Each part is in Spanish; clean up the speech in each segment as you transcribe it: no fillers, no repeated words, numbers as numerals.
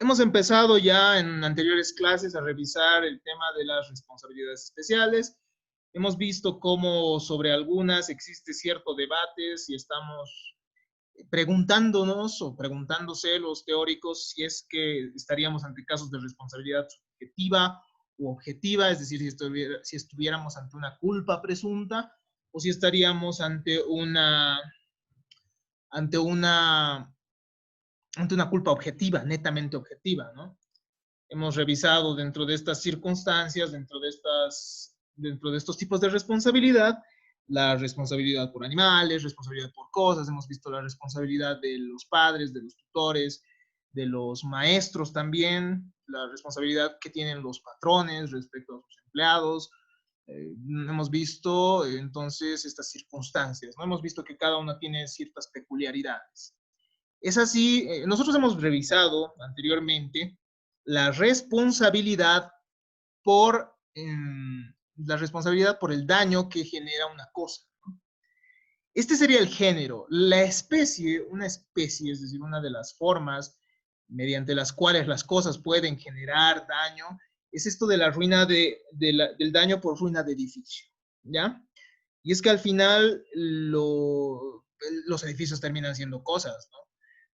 Hemos empezado ya en anteriores clases a revisar el tema de las responsabilidades especiales. Hemos visto cómo sobre algunas existe cierto debate, si estamos preguntándonos o preguntándose los teóricos si es que estaríamos ante casos de responsabilidad subjetiva u objetiva, es decir, si estuviéramos ante una culpa presunta o si estaríamos ante una, ante una culpa objetiva, netamente objetiva, ¿no? Hemos revisado dentro de estas circunstancias, dentro de estos tipos de responsabilidad, la responsabilidad por animales, responsabilidad por cosas, hemos visto la responsabilidad de los padres, de los tutores, de los maestros también, la responsabilidad que tienen los patrones respecto a sus empleados. Hemos visto entonces estas circunstancias, ¿no? Hemos visto que cada una tiene ciertas peculiaridades. Es así, nosotros hemos revisado anteriormente la responsabilidad por el daño que genera una cosa. Este sería el género. La especie, una especie, es decir, una de las formas mediante las cuales las cosas pueden generar daño, es esto de la ruina del daño por ruina de edificio, ¿ya? Y es que al final los edificios terminan siendo cosas, ¿no?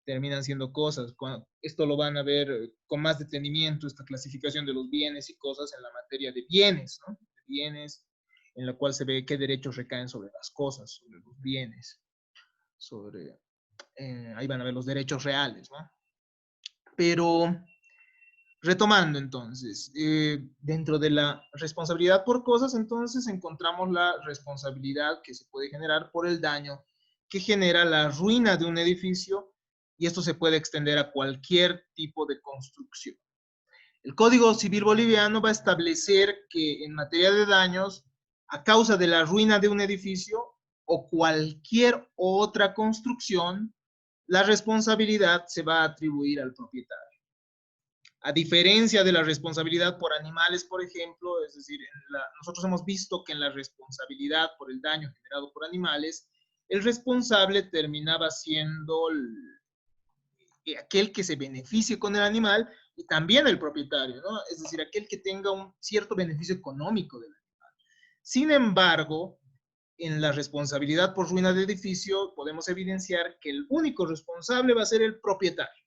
Terminan siendo cosas. Esto lo van a ver con más detenimiento, esta clasificación de los bienes y cosas en la materia de bienes, ¿no? De bienes, en la cual se ve qué derechos recaen sobre las cosas, sobre los bienes, ahí van a ver los derechos reales, ¿no? Pero retomando entonces, dentro de la responsabilidad por cosas, entonces encontramos la responsabilidad que se puede generar por el daño que genera la ruina de un edificio, y esto se puede extender a cualquier tipo de construcción. El Código Civil Boliviano va a establecer que en materia de daños, a causa de la ruina de un edificio o cualquier otra construcción, la responsabilidad se va a atribuir al propietario. A diferencia de la responsabilidad por animales, por ejemplo, es decir, nosotros hemos visto que en la responsabilidad por el daño generado por animales, el responsable terminaba siendo aquel que se beneficie con el animal y también el propietario, ¿no? Es decir, aquel que tenga un cierto beneficio económico del animal. Sin embargo, en la responsabilidad por ruina de edificio podemos evidenciar que el único responsable va a ser el propietario,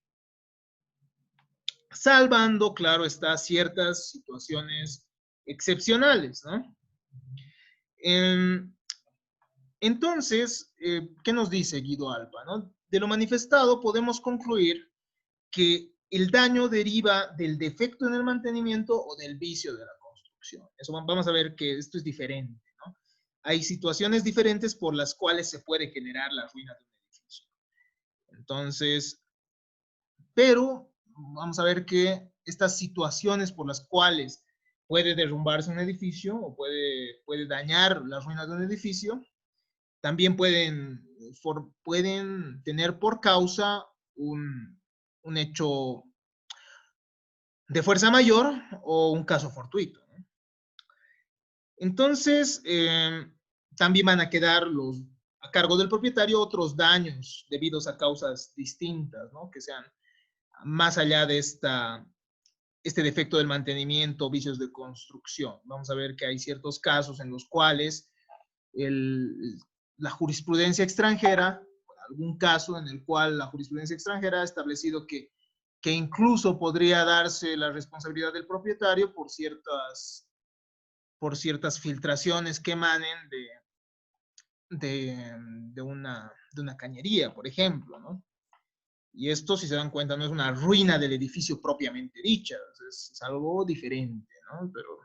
salvando, claro está, ciertas situaciones excepcionales, ¿no? Entonces, ¿qué nos dice Guido Alpa, no? De lo manifestado podemos concluir que el daño deriva del defecto en el mantenimiento o del vicio de la construcción. Eso vamos a ver que esto es diferente, ¿no? Hay situaciones diferentes por las cuales se puede generar la ruina de un edificio. Entonces, pero vamos a ver que estas situaciones por las cuales puede derrumbarse un edificio o puede dañar las ruinas de un edificio, también pueden tener por causa un hecho de fuerza mayor o un caso fortuito, ¿no? Entonces, también van a quedar a cargo del propietario otros daños debidos a causas distintas, ¿no? Que sean más allá de este defecto del mantenimiento, vicios de construcción. Vamos a ver que hay ciertos casos en los cuales la jurisprudencia extranjera, algún caso en el cual la jurisprudencia extranjera ha establecido que incluso podría darse la responsabilidad del propietario por ciertas filtraciones que emanen de una cañería, por ejemplo, ¿no? Y esto, si se dan cuenta, no es una ruina del edificio propiamente dicha, es algo diferente, ¿no? Pero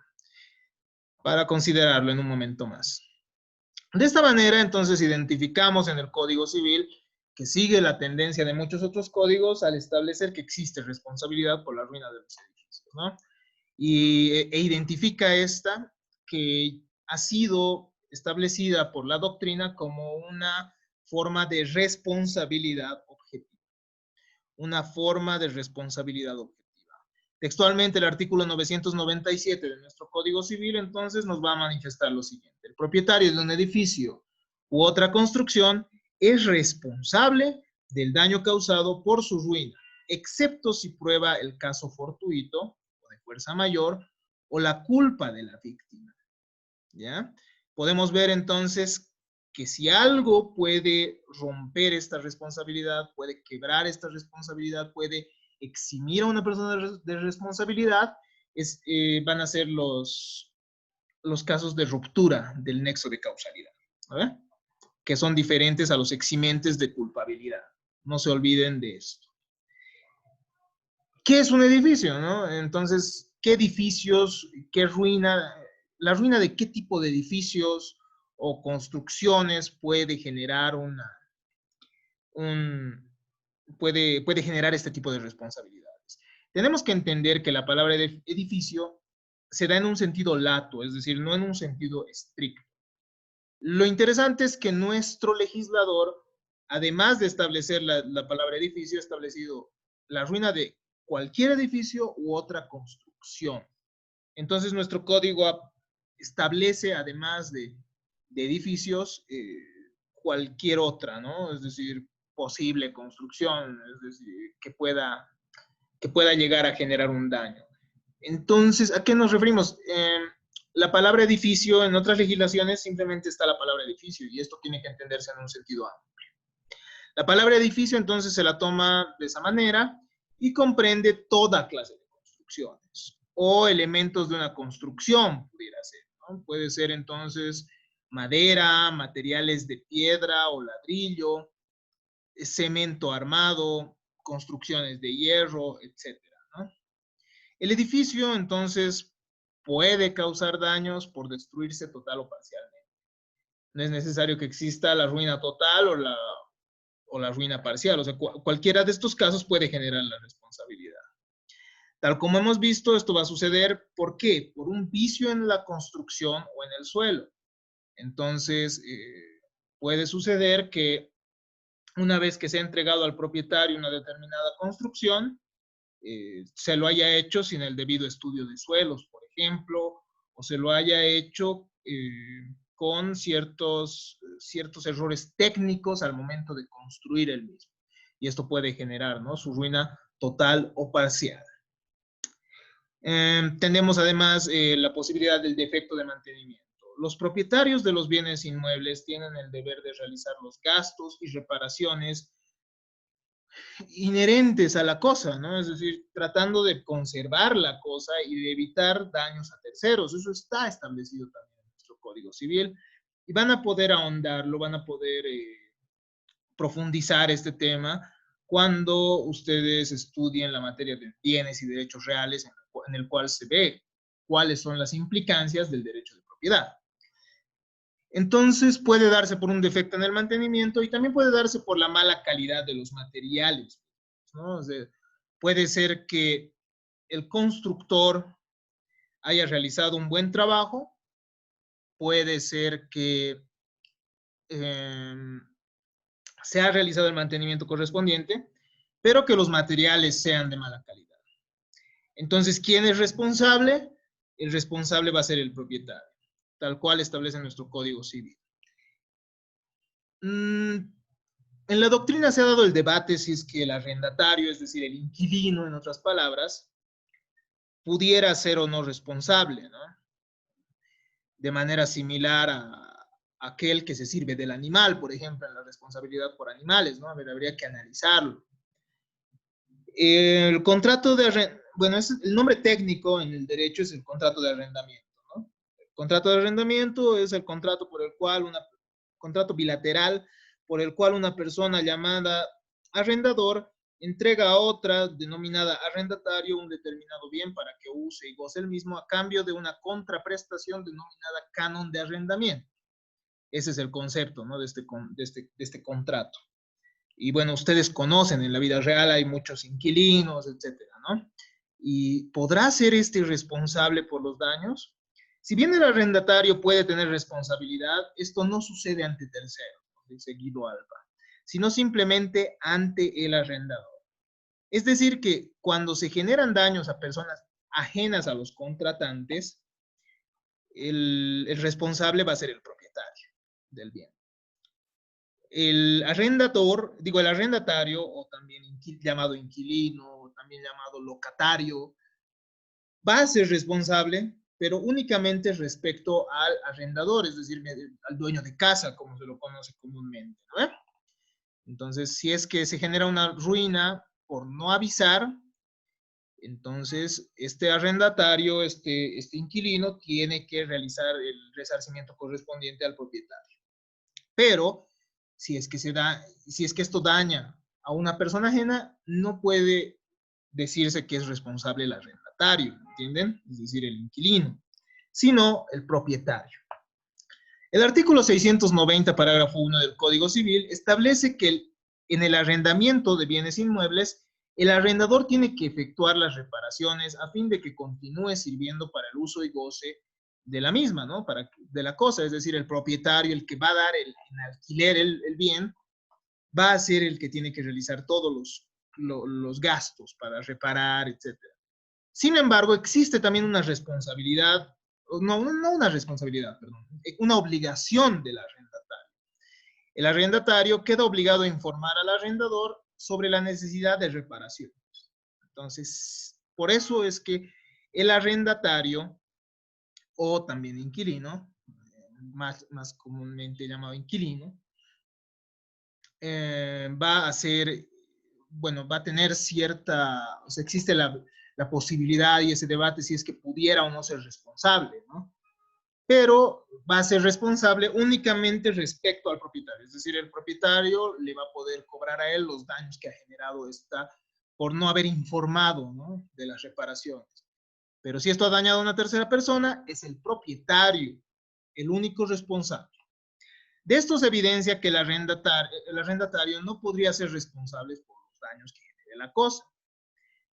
para considerarlo en un momento más. De esta manera, entonces, identificamos en el Código Civil que sigue la tendencia de muchos otros códigos al establecer que existe responsabilidad por la ruina de los edificios, ¿no? E identifica esta que ha sido establecida por la doctrina como una forma de responsabilidad objetiva. Una forma de responsabilidad objetiva. Textualmente, el artículo 997 de nuestro Código Civil, entonces, nos va a manifestar lo siguiente. El propietario de un edificio u otra construcción es responsable del daño causado por su ruina, excepto si prueba el caso fortuito o de fuerza mayor o la culpa de la víctima. ¿Ya? Podemos ver entonces que si algo puede romper esta responsabilidad, puede quebrar esta responsabilidad, puede eximir a una persona de responsabilidad, van a ser los casos de ruptura del nexo de causalidad, ¿verdad? Que son diferentes a los eximentes de culpabilidad. No se olviden de esto. ¿Qué es un edificio, no? Entonces, ¿qué edificios, qué ruina, la ruina de qué tipo de edificios o construcciones puede generar puede generar este tipo de responsabilidades? Tenemos que entender que la palabra edificio se da en un sentido lato, es decir, no en un sentido estricto. Lo interesante es que nuestro legislador, además de establecer la palabra edificio, ha establecido la ruina de cualquier edificio u otra construcción. Entonces, nuestro código establece, además de edificios, cualquier otra, ¿no? Es decir, posible construcción, es decir, que pueda llegar a generar un daño. Entonces, ¿a qué nos referimos? La palabra edificio en otras legislaciones simplemente está la palabra edificio y esto tiene que entenderse en un sentido amplio. La palabra edificio entonces se la toma de esa manera y comprende toda clase de construcciones o elementos de una construcción, pudiera ser, ¿no? Puede ser entonces madera, materiales de piedra o ladrillo, cemento armado, construcciones de hierro, etcétera, ¿no? El edificio, entonces, puede causar daños por destruirse total o parcialmente. No es necesario que exista la ruina total o la ruina parcial. O sea, cualquiera de estos casos puede generar la responsabilidad. Tal como hemos visto, esto va a suceder, ¿por qué? Por un vicio en la construcción o en el suelo. Entonces, puede suceder que una vez que se ha entregado al propietario una determinada construcción, se lo haya hecho sin el debido estudio de suelos, por ejemplo, o se lo haya hecho con ciertos errores técnicos al momento de construir el mismo. Y esto puede generar, ¿no?, su ruina total o parcial. Tenemos además la posibilidad del defecto de mantenimiento. Los propietarios de los bienes inmuebles tienen el deber de realizar los gastos y reparaciones inherentes a la cosa, ¿no? Es decir, tratando de conservar la cosa y de evitar daños a terceros. Eso está establecido también en nuestro Código Civil. Y van a poder ahondarlo, van a poder profundizar este tema cuando ustedes estudien la materia de bienes y derechos reales, en el cual se ve cuáles son las implicancias del derecho de propiedad. Entonces puede darse por un defecto en el mantenimiento y también puede darse por la mala calidad de los materiales, ¿no? O sea, puede ser que el constructor haya realizado un buen trabajo, puede ser que se ha realizado el mantenimiento correspondiente, pero que los materiales sean de mala calidad. Entonces, ¿quién es responsable? El responsable va a ser el propietario, tal cual establece nuestro Código Civil. En la doctrina se ha dado el debate si es que el arrendatario, es decir, el inquilino, en otras palabras, pudiera ser o no responsable, ¿no? De manera similar a aquel que se sirve del animal, por ejemplo, en la responsabilidad por animales, ¿no? A ver, habría que analizarlo. El contrato de arrendamiento, bueno, el nombre técnico en el derecho es el contrato de arrendamiento, ¿no? El contrato de arrendamiento es el contrato por el cual contrato bilateral por el cual una persona llamada arrendador entrega a otra denominada arrendatario un determinado bien para que use y goce el mismo a cambio de una contraprestación denominada canon de arrendamiento. Ese es el concepto, ¿no?, de este contrato. Y bueno, ustedes conocen, en la vida real hay muchos inquilinos, etcétera, ¿no? ¿Y podrá ser este responsable por los daños? Si bien el arrendatario puede tener responsabilidad, esto no sucede ante terceros, dice Guido Alba, sino simplemente ante el arrendador. Es decir, que cuando se generan daños a personas ajenas a los contratantes, el responsable va a ser el propietario del bien. el arrendador, digo, el arrendatario, o también llamado inquilino, o también llamado locatario, va a ser responsable, pero únicamente respecto al arrendador, es decir, al dueño de casa, como se lo conoce comúnmente, ¿no? Entonces, si es que se genera una ruina por no avisar, entonces este arrendatario, este inquilino, tiene que realizar el resarcimiento correspondiente al propietario. Pero si es que esto daña a una persona ajena, no puede decirse que es responsable el arrendatario, ¿entienden? Es decir, el inquilino, sino el propietario. El artículo 690, parágrafo 1 del Código Civil, establece que en el arrendamiento de bienes inmuebles, el arrendador tiene que efectuar las reparaciones a fin de que continúe sirviendo para el uso y goce de la misma, ¿no? De la cosa, es decir, el propietario, el que va a dar en alquiler el bien, va a ser el que tiene que realizar todos los gastos para reparar, etc. Sin embargo, existe también una responsabilidad, no una responsabilidad, perdón, una obligación del arrendatario. El arrendatario queda obligado a informar al arrendador sobre la necesidad de reparación. Entonces, por eso es que el arrendatario, o también inquilino, más comúnmente llamado inquilino, va a ser, bueno, va a tener cierta, o sea, existe la posibilidad y ese debate si es que pudiera o no ser responsable, ¿no? Pero va a ser responsable únicamente respecto al propietario, es decir, el propietario le va a poder cobrar a él los daños que ha generado esta por no haber informado, ¿no?, de las reparaciones. Pero si esto ha dañado a una tercera persona, es el propietario el único responsable. De esto se evidencia que el arrendatario no podría ser responsable por los daños que genere la cosa.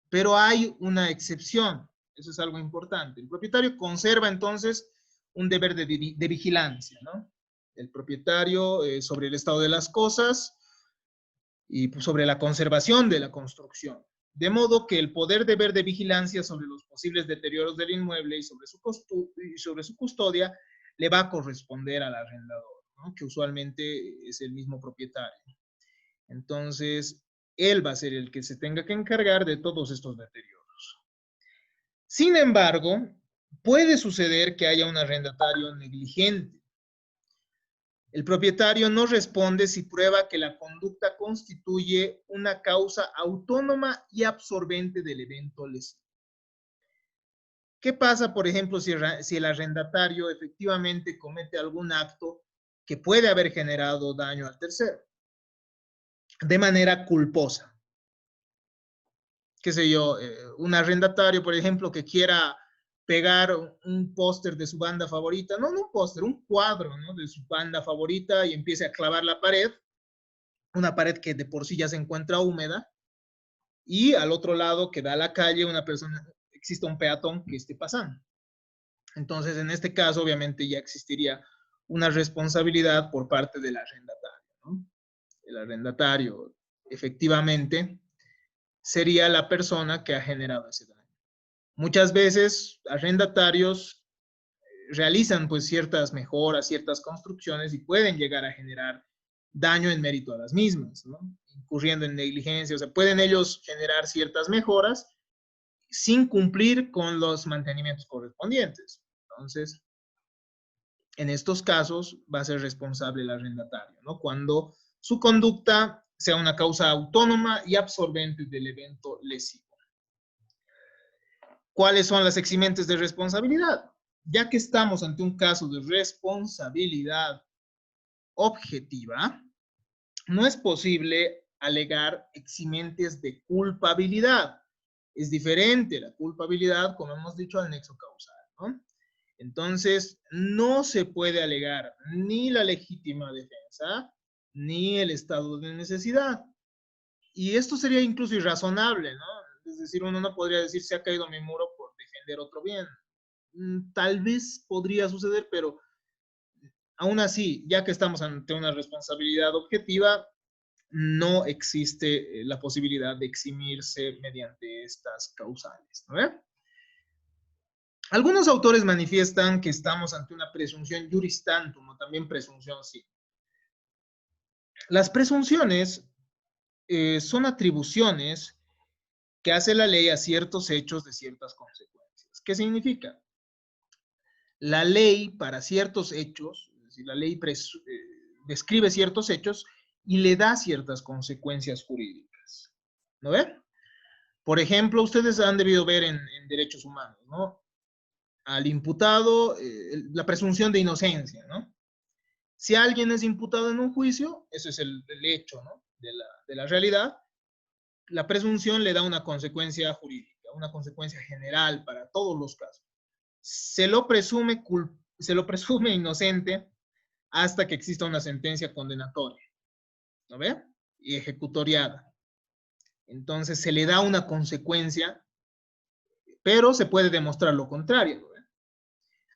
Pero hay una excepción, eso es algo importante. El propietario conserva entonces un deber de vigilancia, ¿no? El propietario sobre el estado de las cosas y pues, sobre la conservación de la construcción. De modo que el poder deber de vigilancia sobre los posibles deterioros del inmueble y sobre su custodia le va a corresponder al arrendador, ¿no?, que usualmente es el mismo propietario. Entonces, él va a ser el que se tenga que encargar de todos estos deterioros. Sin embargo, puede suceder que haya un arrendatario negligente. El propietario no responde si prueba que la conducta constituye una causa autónoma y absorbente del evento lesivo. ¿Qué pasa, por ejemplo, si el arrendatario efectivamente comete algún acto que puede haber generado daño al tercero de manera culposa? Qué sé yo, un arrendatario, por ejemplo, que quiera pegar un póster de su banda favorita, no un póster, un cuadro, ¿no?, de su banda favorita y empiece a clavar la pared, una pared que de por sí ya se encuentra húmeda, y al otro lado que da a la calle una persona, existe un peatón que esté pasando. Entonces, en este caso, obviamente ya existiría una responsabilidad por parte del arrendatario, ¿no? El arrendatario, efectivamente, sería la persona que ha generado ese daño. Muchas veces, arrendatarios realizan pues ciertas mejoras, ciertas construcciones y pueden llegar a generar daño en mérito a las mismas, ¿no?, incurriendo en negligencia. O sea, pueden ellos generar ciertas mejoras sin cumplir con los mantenimientos correspondientes. Entonces, en estos casos va a ser responsable el arrendatario, ¿no?, cuando su conducta sea una causa autónoma y absorbente del evento lesivo. ¿Cuáles son las eximentes de responsabilidad? Ya que estamos ante un caso de responsabilidad objetiva, no es posible alegar eximentes de culpabilidad. Es diferente la culpabilidad, como hemos dicho, al nexo causal, ¿no? Entonces, no se puede alegar ni la legítima defensa, ni el estado de necesidad. Y esto sería incluso irrazonable, ¿no? Es decir, uno no podría decir se ha caído mi muro por defender otro bien. Tal vez podría suceder, pero aún así, ya que estamos ante una responsabilidad objetiva, no existe la posibilidad de eximirse mediante estas causales, ¿no? Algunos autores manifiestan que estamos ante una presunción juris tantum, o también presunción sí. Las presunciones son atribuciones que hace la ley a ciertos hechos de ciertas consecuencias. ¿Qué significa? La ley para ciertos hechos, es decir, la ley describe ciertos hechos y le da ciertas consecuencias jurídicas. ¿No ven? Por ejemplo, ustedes han debido ver en derechos humanos, ¿no? Al imputado, la presunción de inocencia, ¿no? Si alguien es imputado en un juicio, eso es el hecho, ¿no? De la realidad, la presunción le da una consecuencia jurídica, una consecuencia general para todos los casos. Se lo presume inocente hasta que exista una sentencia condenatoria, ¿no ve? Y ejecutoriada. Entonces se le da una consecuencia, pero se puede demostrar lo contrario, ¿no ve?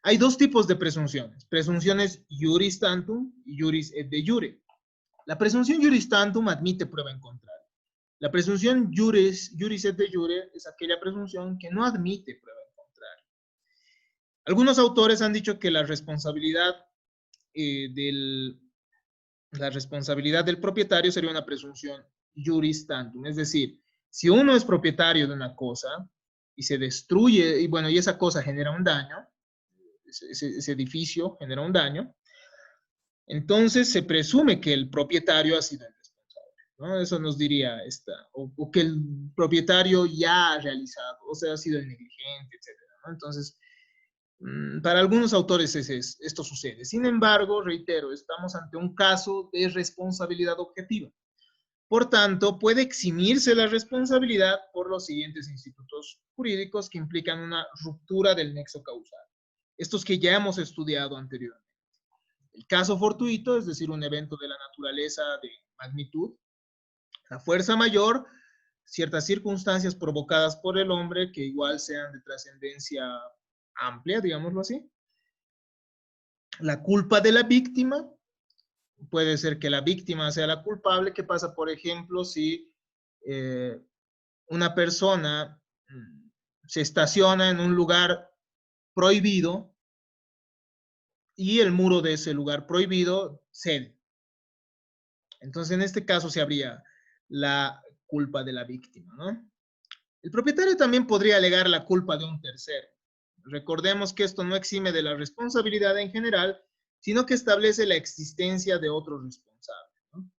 Hay dos tipos de presunciones. Presunciones juris tantum y juris et de jure. La presunción juris tantum admite prueba en contrario. La presunción juris et de jure es aquella presunción que no admite prueba en contrario. Algunos autores han dicho que la responsabilidad del propietario sería una presunción juris tantum. Es decir, si uno es propietario de una cosa y se destruye, y bueno, y esa cosa genera un daño, ese edificio genera un daño, entonces se presume que el propietario ha sido el responsable, ¿no? Eso nos diría o que el propietario ya ha realizado, o sea, ha sido el negligente, etcétera, ¿no? Entonces, para algunos autores esto sucede. Sin embargo, reitero, estamos ante un caso de responsabilidad objetiva. Por tanto, puede eximirse la responsabilidad por los siguientes institutos jurídicos que implican una ruptura del nexo causal. Estos que ya hemos estudiado anteriormente. El caso fortuito, es decir, un evento de la naturaleza de magnitud. La fuerza mayor, ciertas circunstancias provocadas por el hombre que igual sean de trascendencia amplia, digámoslo así. La culpa de la víctima, puede ser que la víctima sea la culpable. ¿Qué pasa, por ejemplo, si una persona se estaciona en un lugar prohibido y el muro de ese lugar prohibido cede? Entonces, en este caso se habría la culpa de la víctima, ¿no? El propietario también podría alegar la culpa de un tercero. Recordemos que esto no exime de la responsabilidad en general, sino que establece la existencia de otro responsable, ¿no?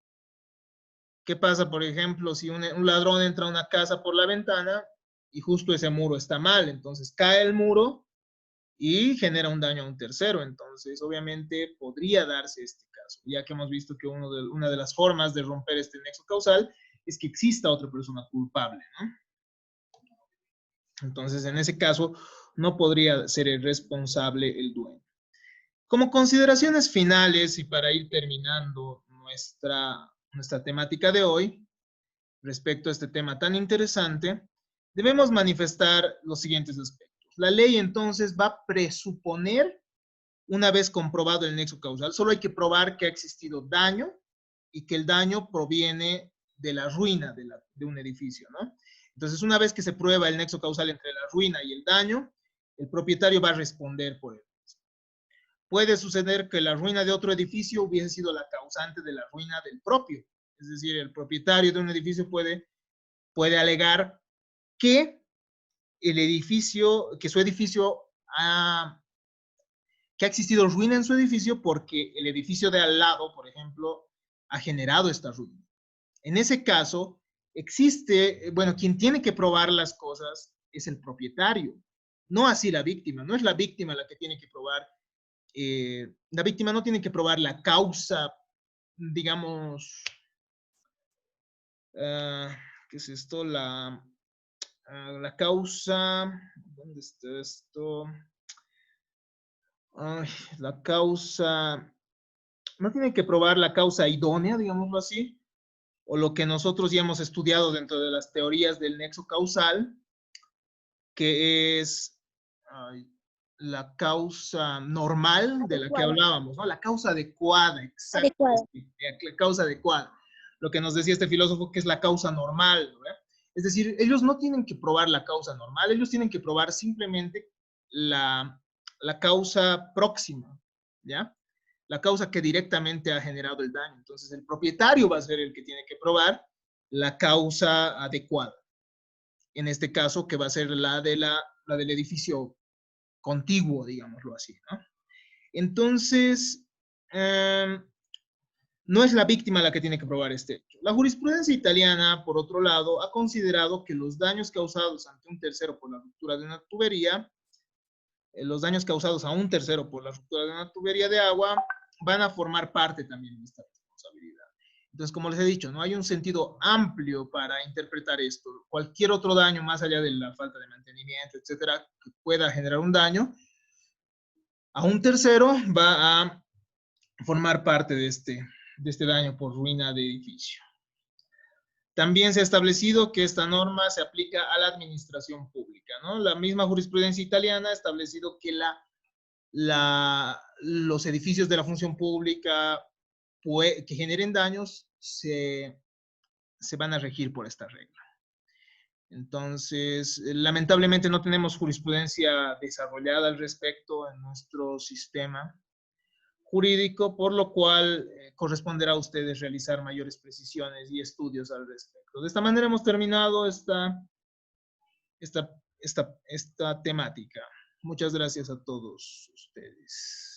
¿Qué pasa, por ejemplo, si un ladrón entra a una casa por la ventana y justo ese muro está mal? Entonces cae el muro y genera un daño a un tercero. Entonces, obviamente, podría darse este caso, ya que hemos visto que una de las formas de romper este nexo causal es que exista otra persona culpable, ¿no? Entonces, en ese caso, no podría ser el responsable el dueño. Como consideraciones finales y para ir terminando nuestra temática de hoy, respecto a este tema tan interesante, debemos manifestar los siguientes aspectos. La ley entonces va a presuponer, una vez comprobado el nexo causal, solo hay que probar que ha existido daño y que el daño proviene de la ruina de un edificio, ¿no? Entonces, una vez que se prueba el nexo causal entre la ruina y el daño, el propietario va a responder por él. Puede suceder que la ruina de otro edificio hubiese sido la causante de la ruina del propio. Es decir, el propietario de un edificio puede alegar que su edificio que ha existido ruina en su edificio porque el edificio de al lado, por ejemplo, ha generado esta ruina. En ese caso, quien tiene que probar las cosas es el propietario, no así la víctima. No es la víctima la que tiene que probar. La víctima no tiene que probar la causa, digamos, ¿qué es esto? La causa, ¿dónde está esto? Ay, la causa, no tiene que probar la causa idónea, digámoslo así, o lo que nosotros ya hemos estudiado dentro de las teorías del nexo causal, que es la causa normal de la que hablábamos, ¿no? La causa adecuada, exacto. La causa adecuada. Lo que nos decía este filósofo que es la causa normal, ¿no? Es decir, ellos no tienen que probar la causa normal, ellos tienen que probar simplemente la causa próxima, ¿ya? la causa que directamente ha generado el daño. Entonces, el propietario va a ser el que tiene que probar la causa adecuada. En este caso, que va a ser la del edificio contiguo, digámoslo así, ¿no? Entonces, no es la víctima la que tiene que probar este hecho. La jurisprudencia italiana, por otro lado, ha considerado que los daños causados ante un tercero por la ruptura de una tubería, los daños causados a un tercero por la ruptura de una tubería de agua, van a formar parte también de esta responsabilidad. Entonces, como les he dicho, no hay un sentido amplio para interpretar esto. Cualquier otro daño, más allá de la falta de mantenimiento, etcétera, que pueda generar un daño a un tercero, va a formar parte de este daño por ruina de edificio. También se ha establecido que esta norma se aplica a la administración pública, ¿no? La misma jurisprudencia italiana ha establecido que los edificios de la función pública que generen daños se van a regir por esta regla. Entonces, lamentablemente no tenemos jurisprudencia desarrollada al respecto en nuestro sistema jurídico, por lo cual corresponderá a ustedes realizar mayores precisiones y estudios al respecto. De esta manera hemos terminado esta temática. Muchas gracias a todos ustedes.